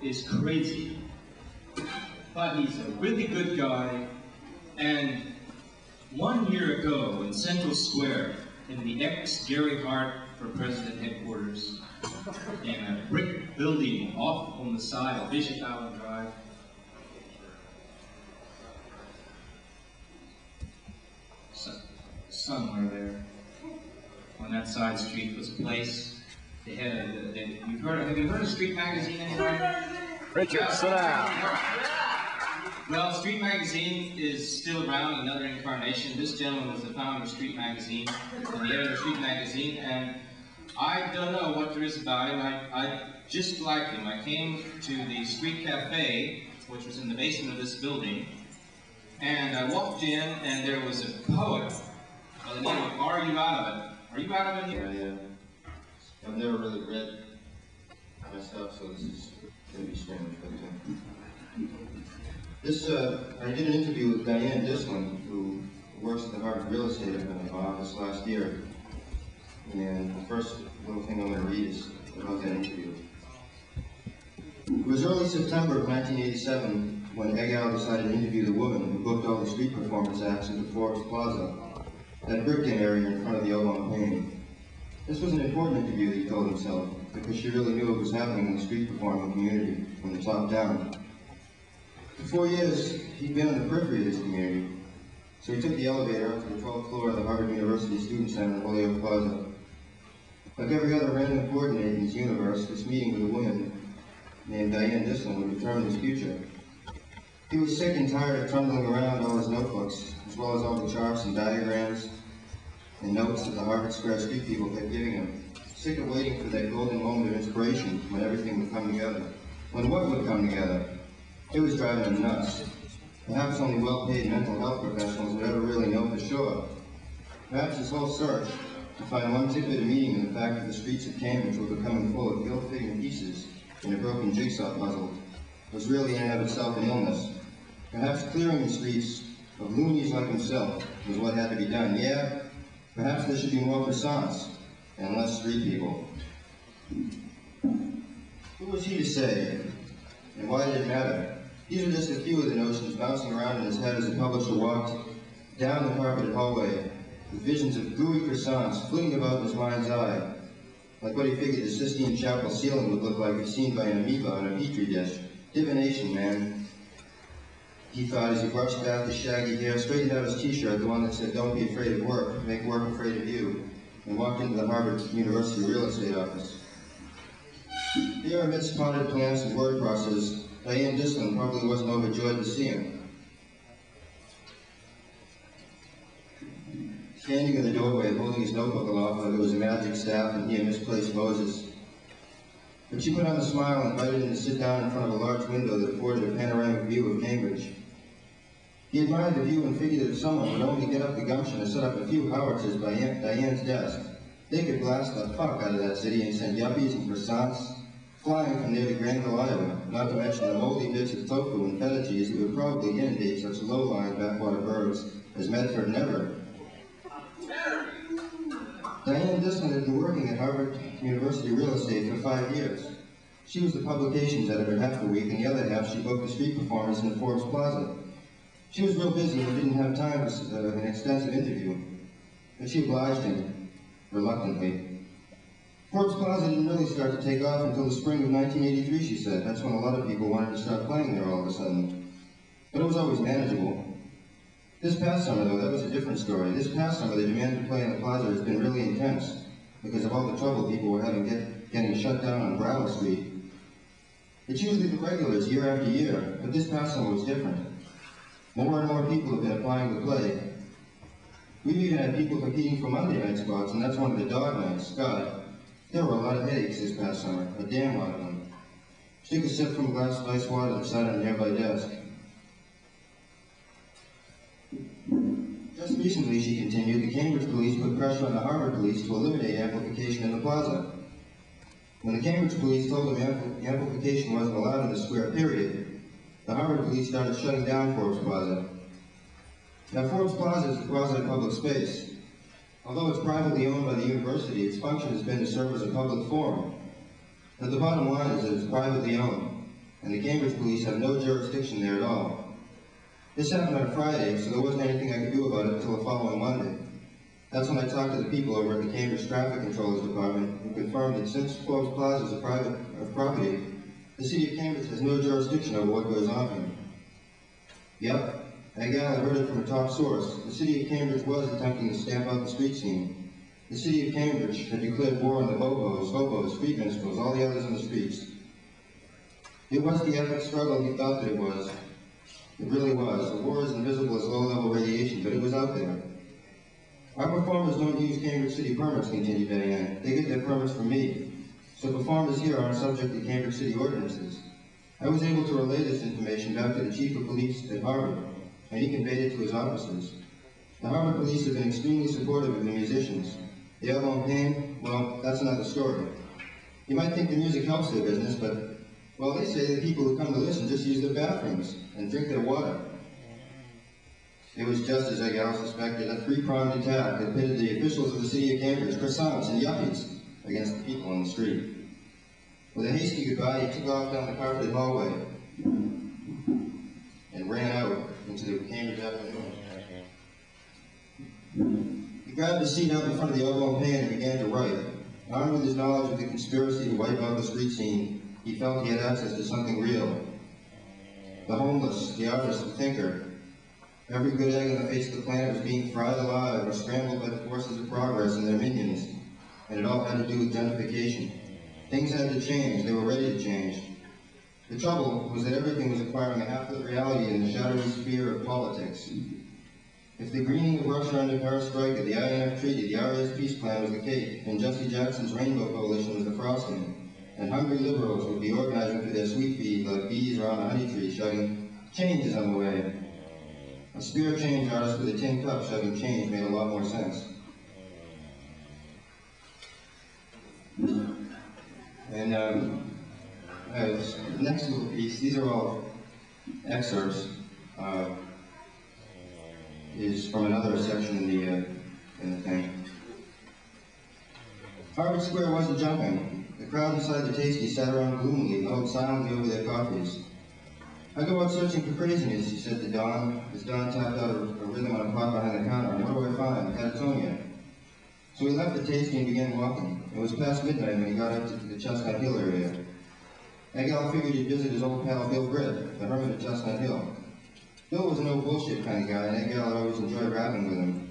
is crazy, but he's a really good guy. And 1 year ago in Central Square, in the ex-Gary Hart for President headquarters, in a brick building off on the side of Bishop Allen Drive, somewhere there on that side street was a place. They had have you heard of Street Magazine anyway? Richard, sit down. Well, Street Magazine is still around, another incarnation. This gentleman was the founder of Street Magazine, and the editor of Street Magazine, and I don't know what there is about him. I just liked him. I came to the Street Cafe, which was in the basement of this building, and I walked in, and there was a poet by the name of Are You Out of It? Are you out of it here? Yeah. I've never really read myself, so this is going to be strange. But I did an interview with Diane Dislin, who works at the Harvard Real Estate office last year. And the first little thing I'm going to read is about that interview. It was early September of 1987 when Egg Al decided to interview the woman who booked all the street performance acts at the Forbes Plaza, that brick-in area in front of the Oblong Pane. This was an important interview, he told himself, because she really knew what was happening in the street performing community from the top down. For 4 years, he'd been on the periphery of this community, so he took the elevator up to the 12th floor of the Harvard University Student Center in Holyoke Plaza. Like every other random coordinate in his universe, this meeting with a woman named Diane Dislin would determine his future. He was sick and tired of trundling around all his notebooks, as well as all the charts and diagrams and notes that the Harvard Square street people kept giving him. Sick of waiting for that golden moment of inspiration when everything would come together. When what would come together? It was driving him nuts. Perhaps only well-paid mental health professionals would ever really know for sure. Perhaps his whole search to find one tidbit of meaning in the fact that the streets of Cambridge were becoming full of ill-fitting pieces in a broken jigsaw puzzle was really in and of itself an illness. Perhaps clearing the streets of loonies like himself was what had to be done. Yeah, perhaps there should be more croissants and less street people. Who was he to say, and why did it matter? These are just a few of the notions bouncing around in his head as the publisher walked down the carpeted hallway with visions of gooey croissants flitting about in his mind's eye, like what he figured the Sistine Chapel ceiling would look like if seen by an amoeba on a petri dish. Divination, man, he thought as he brushed back his shaggy hair, straightened out his t-shirt, the one that said, "Don't be afraid of work, make work afraid of you," and walked into the Harvard University Real Estate office. Here, amidst potted plants and word processors, Diane Dislin probably wasn't overjoyed to see him. Standing in the doorway, holding his notebook aloft like it was a magic staff and he a misplaced Moses. But she put on a smile and invited him to sit down in front of a large window that afforded a panoramic view of Cambridge. He admired the view and figured that if someone would only get up the gumption to set up a few howitzers by Diane's desk, they could blast the fuck out of that city and send yuppies and croissants flying from near to Granville, Iowa, not to mention the moldy bits of tofu and feta cheese that would probably inundate such low-lying backwater burgs as Medford and Everett. Diane Dislin had been working at Harvard University Real Estate for 5 years. She was the publications editor half the week, and the other half she booked the street performers in the Forbes Plaza. She was real busy and didn't have time for an extensive interview, but she obliged him, reluctantly. Forbes Plaza didn't really start to take off until the spring of 1983, she said. That's when a lot of people wanted to start playing there all of a sudden. But it was always manageable. This past summer, though, that was a different story. This past summer, the demand to play in the plaza has been really intense because of all the trouble people were having getting shut down on Brattle Street. It's usually the regulars year after year, but this past summer was different. More and more people have been applying to play. We've even had people competing for Monday night spots, and that's one of the dog nights. God, there were a lot of headaches this past summer, a damn lot of them. She took a sip from a glass of ice water and sat on a nearby desk. Just recently, she continued, the Cambridge police put pressure on the Harvard police to eliminate amplification in the plaza. When the Cambridge police told them amplification wasn't allowed in the square, period, the Harvard police started shutting down Forbes Plaza. Now, Forbes Plaza is a quasi-public space. Although it's privately owned by the university, its function has been to serve as a public forum. But the bottom line is that it's privately owned, and the Cambridge police have no jurisdiction there at all. This happened on a Friday, so there wasn't anything I could do about it until the following Monday. That's when I talked to the people over at the Cambridge Traffic Controllers Department, who confirmed that since Forbes Plaza is a private property, the city of Cambridge has no jurisdiction over what goes on here. Yep, that gal had heard it from a top source. The city of Cambridge was attempting to stamp out the street scene. The city of Cambridge had declared war on the bobos, hobos, street minstrels, all the others in the streets. It was the epic struggle he thought that it was. It really was. The war is invisible as low-level radiation, but it was out there. Our performers don't use Cambridge City permits, continued Diane. They get their permits from me. So performers here aren't subject to Cambridge City ordinances. I was able to relay this information back to the chief of police at Harvard, and he conveyed it to his officers. The Harvard police have been extremely supportive of the musicians. The elbow pain, well, that's another story. You might think the music helps their business, but, well, they say the people who come to listen just use their bathrooms and drink their water. It was just as Egal suspected, a three-pronged attack that pitted the officials of the city of Cambridge, croissants and yuppies, against the people on the street. With a hasty goodbye, he took off down the carpeted hallway and ran out into the Cambridge afternoon. He grabbed a seat out in front of the elbow pan and began to write. Armed with his knowledge of the conspiracy to wipe out the street scene, he felt he had access to something real. The homeless, the artist, the thinker. Every good egg on the face of the planet was being fried alive or scrambled by the forces of progress and their minions, and it all had to do with gentrification. Things had to change. They were ready to change. The trouble was that everything was acquiring a half-lit reality in the shadowy sphere of politics. If the greening of Russia under perestroika, the INF Treaty, the RA's peace plan was the cake, and Jesse Jackson's Rainbow Coalition was the frosting, and hungry liberals would be organizing for their sweet peas like bees around a honey tree, shouting, "Change is on the way." A spirit change artist with a tin cup shouting change made a lot more sense. And the next little piece, these are all excerpts, is from another section in the thing. Harvard Square wasn't jumping. The crowd inside the Tasty sat around gloomily, huddled silently over their coffees. "I go out searching for craziness," he said to Don, as Don tapped out a rhythm on a pot behind the counter. "And what do I find? Catatonia." So he left the Tasty and began walking. It was past midnight when he got up to the Chestnut Hill area. Egal figured he'd visit his old pal Bill Britt, the hermit at Chestnut Hill. Bill was an old bullshit kind of guy, and Egal had always enjoyed rapping with him.